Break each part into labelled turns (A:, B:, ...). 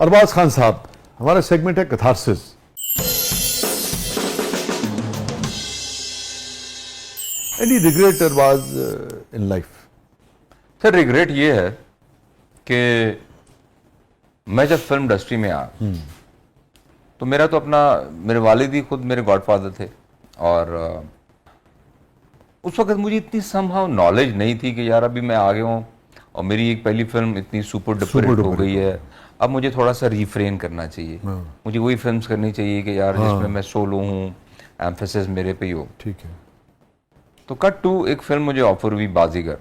A: अरबाज खान साहब, हमारा सेगमेंट है catharsis. Any regret Arbaaz in life?
B: Sir regret ये है कि मैं जब फिल्म इंडस्ट्री में आया तो मेरा तो अपना, मेरे वालिद ही खुद मेरे गॉडफादर थे और उस वक्त मुझे इतनी समहाउ नॉलेज नहीं थी कि यार अभी मैं आ गया हूँ और मेरी एक पहली फिल्म इतनी सुपर डुपर हिट हो गई है, अब मुझे थोड़ा सा रिफ्रेन करना चाहिए, मुझे वही फिल्म्स करनी चाहिए कि यार जिसमें मैं सोलो हूँ, एम्फेसिस मेरे पे ही हो।
A: ठीक है।
B: तो कट टू एक फिल्म मुझे ऑफर हुई, बाजीगर।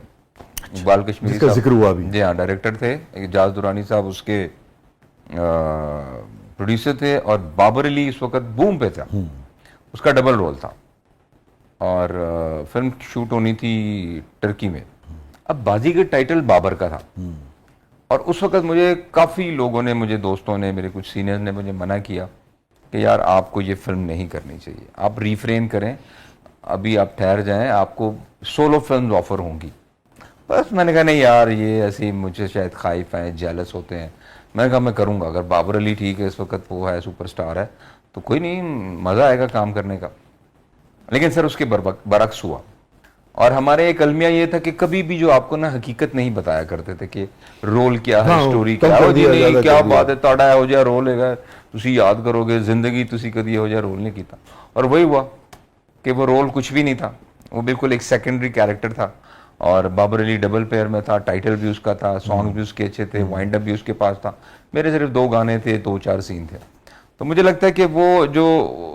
B: इकबाल कश्मीरी
A: जिसका जिक्र हुआ अभी।
B: जी हाँ, डायरेक्टर थे, एजाज दुरानी साहब उसके प्रोड्यूसर थे और बाबर अली इस वक्त बूम पे था, उसका डबल रोल था और फिल्म शूट होनी थी टर्की में। अब बाजीगर टाइटल बाबर का था और उस वक्त मुझे काफ़ी लोगों ने, मुझे दोस्तों ने, मेरे कुछ सीनियर्स ने मुझे मना किया कि यार आपको ये फिल्म नहीं करनी चाहिए, आप रिफ्रेन करें, अभी आप ठहर जाएं, आपको सोलो फिल्म ऑफर होंगी। बस मैंने कहा नहीं यार, ये ऐसी मुझे शायद खाइफ हैं, जेलस होते हैं। मैंने कहा मैं करूँगा, अगर बाबर अली ठीक है, इस वक्त वो है, सुपरस्टार है, तो कोई नहीं, मज़ा आएगा काम करने का। लेकिन सर उसके बरक्स हुआ और हमारे एक अलमिया ये था कि कभी भी जो आपको ना हकीकत नहीं बताया करते थे कि रोल क्या है, स्टोरी क्या है, जी नहीं क्या बात है, ताड़ा हो जाए रोल है, तुसी याद करोगे जिंदगी तुसी कभी हो जाए रोल नहीं किया। और वही हुआ कि वो रोल कुछ भी नहीं था, वो बिल्कुल एक सेकेंडरी कैरेक्टर था और बाबर अली डबल पेयर में था, टाइटल भी उसका था, सॉन्ग भी उसके अच्छे थे, वाइंड अप भी उसके पास था, मेरे सिर्फ 2 गाने थे, 2-4 सीन थे। तो मुझे लगता है कि वो जो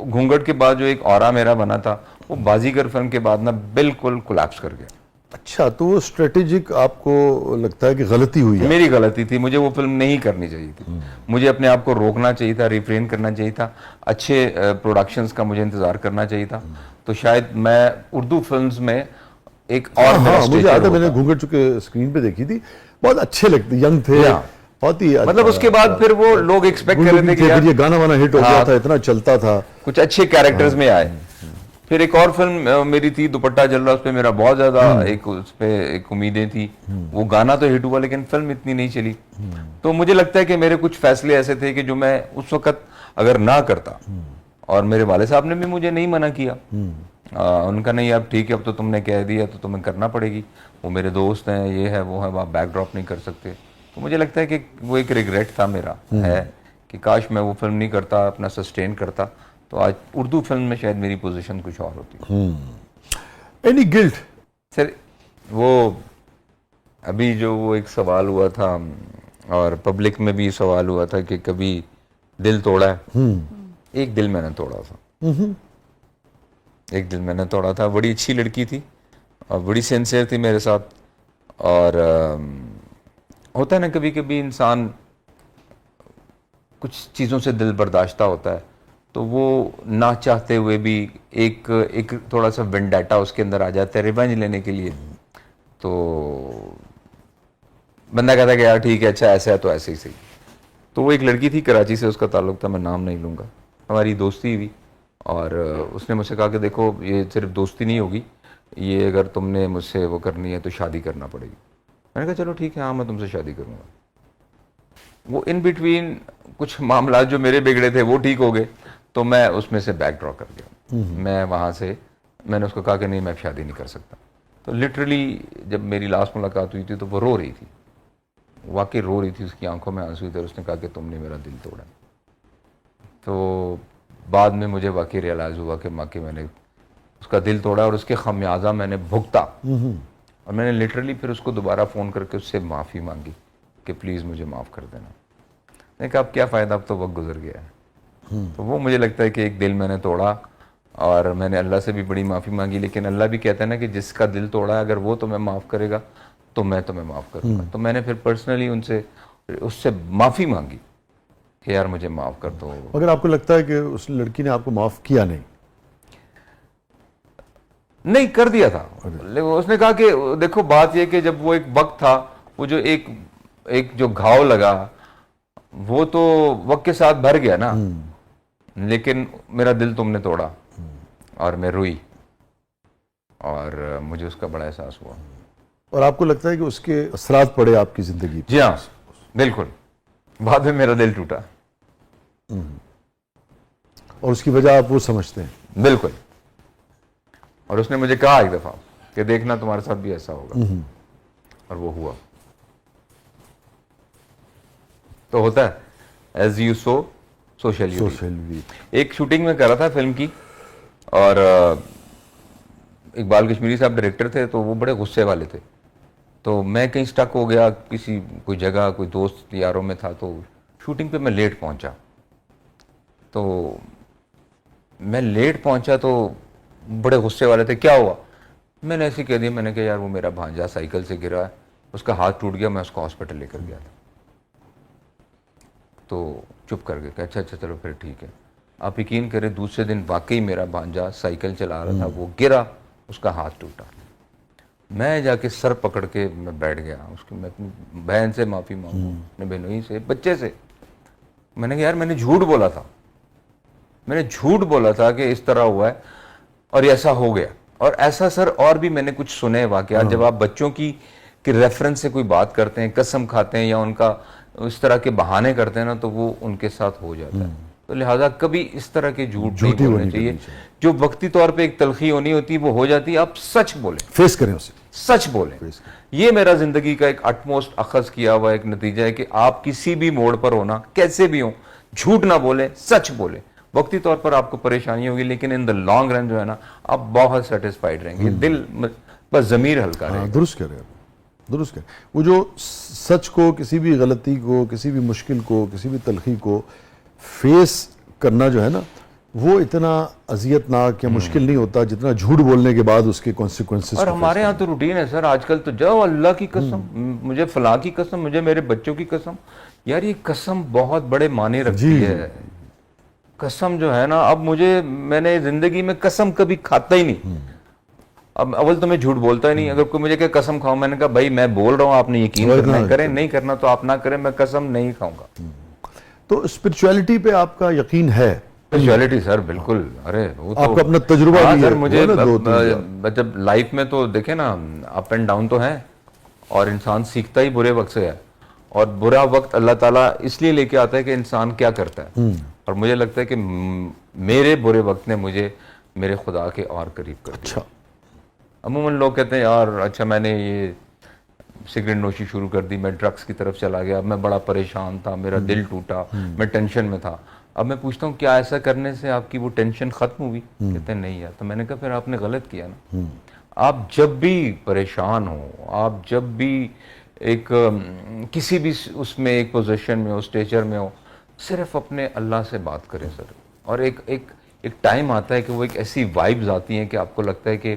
B: घूंघट के बाद जो एक ऑरा मेरा बना था, वो बाजीगर फिल्म के बाद ना बिल्कुल कोलैप्स कर गया।
A: अच्छा, तो वो स्ट्रेटेजिक आपको लगता है कि गलती हुई है?
B: मेरी गलती थी, मुझे वो फिल्म नहीं करनी चाहिए थी, मुझे अपने आप को रोकना चाहिए था, रिफ्रेन करना चाहिए था, अच्छे प्रोडक्शंस का मुझे इंतजार करना चाहिए था। तो शायद मैं उर्दू फिल्म्स में एक और
A: मुझे याद है, मैंने घूंघट चुके स्क्रीन पे देखी थी, बहुत अच्छे लगते, यंग थे, बहुत ही
B: मतलब उसके बाद फिर वो लोग एक्सपेक्ट कर रहे थे कि यार
A: ये गाना वाना हिट हो गया था, इतना चलता था,
B: कुछ अच्छे कैरेक्टर्स में आए। फिर एक और फिल्म मेरी थी दुपट्टा जल रहा, उस पर मेरा बहुत ज्यादा एक उस पे एक उम्मीदें थी, वो गाना तो हिट हुआ लेकिन फिल्म इतनी नहीं चली। तो मुझे लगता है कि मेरे कुछ फैसले ऐसे थे कि जो मैं उस वक्त अगर ना करता, और मेरे वाले साहब ने भी मुझे नहीं मना किया, उनका नहीं अब ठीक है, अब तो तुमने कह दिया तो तुम्हें करना पड़ेगी, वो मेरे दोस्त हैं, ये है वो है, आप बैक ड्रॉप नहीं कर सकते। तो मुझे लगता है कि वो एक रिग्रेट था मेरा, है कि काश मैं वो फिल्म नहीं करता, अपना सस्टेन करता, तो आज उर्दू फिल्म में शायद मेरी पोजीशन कुछ और होती।
A: Any guilt?
B: सर वो अभी जो वो एक सवाल हुआ था और पब्लिक में भी सवाल हुआ था कि कभी दिल तोड़ा है, एक दिल मैंने तोड़ा था, एक दिल मैंने तोड़ा था। बड़ी अच्छी लड़की थी और बड़ी सिंसियर थी मेरे साथ, और होता है ना कभी कभी इंसान कुछ चीज़ों से दिल बर्दाश्ता होता है, तो वो ना चाहते हुए भी एक थोड़ा सा वेंडेटा उसके अंदर आ जाता है रिवेंज लेने के लिए। तो बंदा कहता है कि यार ठीक है, अच्छा ऐसा है तो ऐसे ही सही। तो वो एक लड़की थी, कराची से उसका ताल्लुक था, मैं नाम नहीं लूँगा, हमारी दोस्ती हुई और उसने मुझसे कहा कि देखो ये सिर्फ दोस्ती नहीं होगी, ये अगर तुमने मुझसे वो करनी है तो शादी करना पड़ेगी। मैंने कहा चलो ठीक है, हाँ मैं तुमसे शादी करूँगा। वो इन बिटवीन कुछ मामला जो मेरे बिगड़े थे वो ठीक हो गए, तो मैं उसमें से बैक ड्रॉ कर गया। मैं वहाँ से, मैंने उसको कहा कि नहीं मैं शादी नहीं कर सकता। तो लिटरली जब मेरी लास्ट मुलाकात हुई थी तो वो रो रही थी, वाकई रो रही थी, उसकी आंखों में आंसू थे, उसने कहा कि तुमने मेरा दिल तोड़ा। तो बाद में मुझे वाकई रियलाइज़ हुआ कि माँ के मैंने उसका दिल तोड़ा और उसके खमियाजा मैंने भुगता। और मैंने लिटरली फिर उसको दोबारा फ़ोन करके उससे माफ़ी मांगी कि प्लीज़ मुझे माफ़ कर देना। मैंने कहा अब क्या फ़ायदा, अब तो वक्त गुजर गया है। तो वो मुझे लगता है कि एक दिल मैंने तोड़ा और मैंने अल्लाह से भी बड़ी माफ़ी मांगी, लेकिन अल्लाह भी कहता है ना कि जिसका दिल तोड़ा है अगर वो तुम्हें माफ़ करेगा तो मैं तुम्हें माफ़ करूँगा। तो मैंने फिर पर्सनली उससे माफ़ी मांगी कि यार मुझे माफ़ कर दो।
A: अगर आपको लगता है कि उस लड़की ने आपको माफ़ किया
B: नहीं कर दिया था, लेकिन उसने कहा कि देखो बात यह कि जब वो एक वक्त था, वो जो एक जो घाव लगा वो तो वक्त के साथ भर गया ना, लेकिन मेरा दिल तुमने तोड़ा और मैं रोई और मुझे उसका बड़ा एहसास हुआ।
A: और आपको लगता है कि उसके असरात पड़े आपकी ज़िंदगी पर?
B: जी हाँ, बिल्कुल बाद में मेरा दिल टूटा।
A: और उसकी वजह आप वो समझते हैं?
B: बिल्कुल। और उसने मुझे कहा एक दफा कि देखना तुम्हारे साथ भी ऐसा होगा, और वो हुआ। तो होता है as you sow shall you reap. एक शूटिंग में कर रहा था फिल्म की, और इकबाल कश्मीरी साहब डायरेक्टर थे, तो वो बड़े गुस्से वाले थे। तो मैं कहीं स्टक हो गया किसी कोई जगह, कोई दोस्त यारों में था, तो शूटिंग पे मैं लेट पहुंचा। तो मैं लेट पहुंचा तो बड़े गुस्से वाले थे, क्या हुआ? मैंने ऐसे कह दिया, मैंने कहा यार वो मेरा भांजा साइकिल से गिरा है, उसका हाथ टूट गया, मैं उसको हॉस्पिटल लेकर गया था। तो चुप कर गए, अच्छा अच्छा चलो फिर ठीक है। आप यकीन करें दूसरे दिन वाकई मेरा भांजा साइकिल चला रहा था, वो गिरा, उसका हाथ टूटा। मैं जाके सर पकड़ के मैं बैठ गया, उसकी मैं अपनी बहन से माफ़ी मांगू, अपने बहनोई से, बच्चे से। मैंने कहा यार मैंने झूठ बोला था, मैंने झूठ बोला था कि इस तरह हुआ है और ऐसा हो गया। और ऐसा सर और भी मैंने कुछ सुने वाकयात, जब आप बच्चों की रेफरेंस से कोई बात करते हैं, कसम खाते हैं या उनका इस तरह के बहाने करते हैं ना, तो वो उनके साथ हो जाता है। तो लिहाजा कभी इस तरह के झूठ नहीं बोलने चाहिए। जो वक्ती तौर पे एक तलखी होनी होती है वो हो जाती है, आप सच बोलें,
A: फेस करें उसे,
B: सच बोलें। ये मेरा जिंदगी का एक अटमोस्ट अखज किया हुआ एक नतीजा है कि आप किसी भी मोड़ पर होना, कैसे भी हो, झूठ ना बोले, सच बोले। वक्ती तौर पर आपको परेशानी होगी, लेकिन इन द लॉन्ग रन जो है ना, आप बहुत सेटिस्फाइड रहेंगे, दिल बस जमीर हल्का रहेगा।
A: दुरुस्त करें, दुरुस्त करें। वो जो सच को, किसी भी गलती को, किसी भी मुश्किल को, किसी भी तलखी को फेस करना जो है ना, वो इतना अजियतनाक या मुश्किल नहीं होता जितना झूठ बोलने के बाद उसके कॉन्सिक्वेंसेस।
B: और हमारे यहाँ तो रूटीन है सर आजकल, तो जाओ अल्लाह की कसम, मुझे फलां की कसम, मुझे मेरे बच्चों की कसम। यार ये कसम बहुत बड़े माने रखती है। कसम जो है ना, अब मैंने जिंदगी में कसम कभी खाता ही नहीं। अब अव्वल तो मैं झूठ बोलता ही नहीं। अगर कोई मुझे कहे कसम खाओ, मैंने कहा भाई मैं बोल रहा हूँ, आपने यकीन करना है करें, नहीं करना तो आप ना करें, मैं कसम नहीं खाऊंगा।
A: तो स्पिरिचुअलिटी पे आपका यकीन है?
B: स्पिरिचुअलिटी सर बिल्कुल। अरे वो तो
A: आपका अपना तजुर्बा भी
B: सर,
A: है?
B: मुझे जब लाइफ में तो देखे ना, अप एंड डाउन तो है, और इंसान सीखता ही बुरे वक्त से है। और बुरा वक्त अल्लाह ताला इसलिए लेके आता है कि इंसान क्या करता है। और मुझे लगता है कि मेरे बुरे वक्त ने मुझे मेरे खुदा के और करीब कर दिया।
A: अच्छा।
B: अमूमन लोग कहते हैं यार अच्छा मैंने ये सिगरेट नोशी शुरू कर दी, मैं ड्रग्स की तरफ चला गया, मैं बड़ा परेशान था, मेरा दिल टूटा, मैं टेंशन में था। अब मैं पूछता हूँ क्या ऐसा करने से आपकी वो टेंशन खत्म हुई? कहते हैं नहीं यार। तो मैंने कहा फिर आपने गलत किया ना। आप जब भी परेशान हो, आप जब भी एक किसी भी उसमें एक पोजीशन में हो, स्टेचर में हो, सिर्फ अपने अल्लाह से बात करें सर। और एक टाइम आता है कि वो एक ऐसी वाइब्स आती हैं कि आपको लगता है कि